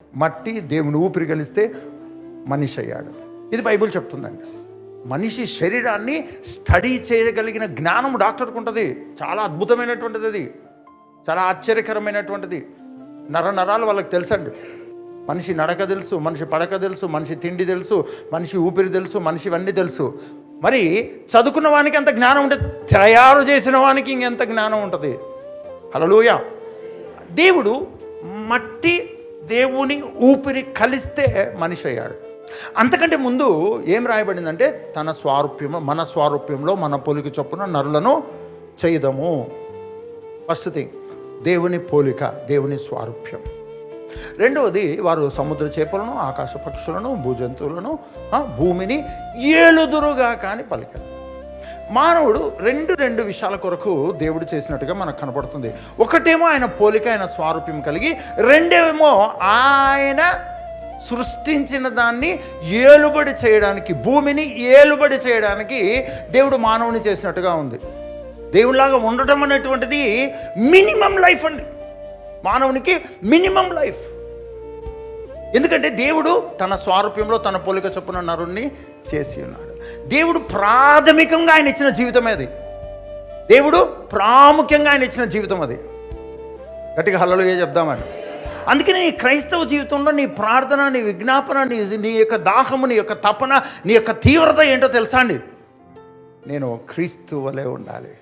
మట్టి దేవుని ఊపిరి కలిస్తే మనిషి అయ్యాడు. ఇది బైబిల్ చెప్తుందండి. మనిషి శరీరాన్ని స్టడీ చేయగలిగిన జ్ఞానం డాక్టర్కి ఉంటుంది. చాలా అద్భుతమైనటువంటిది, అది చాలా ఆశ్చర్యకరమైనటువంటిది. నరాలు వాళ్ళకి తెలుసండి. మనిషి నడక తెలుసు, మనిషి పడక తెలుసు, మనిషి తిండి తెలుసు, మనిషి ఊపిరి తెలుసు, మనిషి ఇవన్నీ తెలుసు. మరి చదువుకున్న వానికి ఎంత జ్ఞానం ఉంటే తయారు చేసిన వానికి ఇంకెంత జ్ఞానం ఉంటుంది. హల్లెలూయా. దేవుడు మట్టి దేవుని ఊపిరి కలిస్తే మనిషి అయ్యాడు. అంతకంటే ముందు ఏం రాయబడిందంటే తన స్వారూప్యము, మన స్వారూప్యంలో మన పోలిక చొప్పున నరులను చేయదము. ఫస్ట్ థింగ్ దేవుని పోలిక, దేవుని స్వారూప్యం. రెండవది వారు సముద్ర చేపలను, ఆకాశ పక్షులను, భూజంతువులను, భూమిని ఏలుదురుగా కాని పలికారు. మానవుడు రెండు విషయాల కొరకు దేవుడు చేసినట్టుగా మనకు కనపడుతుంది. ఒకటేమో ఆయన పోలిక, ఆయన స్వారూప్యం కలిగి, రెండేమో ఆయన సృష్టించిన దాన్ని ఏలుబడి చేయడానికి, భూమిని ఏలుబడి చేయడానికి దేవుడు మానవుని చేసినట్టుగా ఉంది. దేవుడిలాగా ఉండటం అనేటువంటిది మినిమం లైఫ్ అండి. మానవునికి మినిమం లైఫ్. ఎందుకంటే దేవుడు తన స్వారూప్యంలో తన పోలిక చొప్పున నరుణ్ణి చేసి ఉన్నాడు. దేవుడు ప్రాథమికంగా ఆయన ఇచ్చిన జీవితమే అది. దేవుడు ప్రాముఖ్యంగా ఆయన ఇచ్చిన జీవితం అది. గట్టిగా హల్లెలూయా చెప్దామని. అందుకని నీ క్రైస్తవ జీవితంలో నీ ప్రార్థన, నీ విజ్ఞాపన, నీ యొక్క దాహము, నీ యొక్క తపన, నీ యొక్క తీవ్రత ఏంటో తెలుసా అండి? నేను క్రీస్తు వలె ఉండాలి.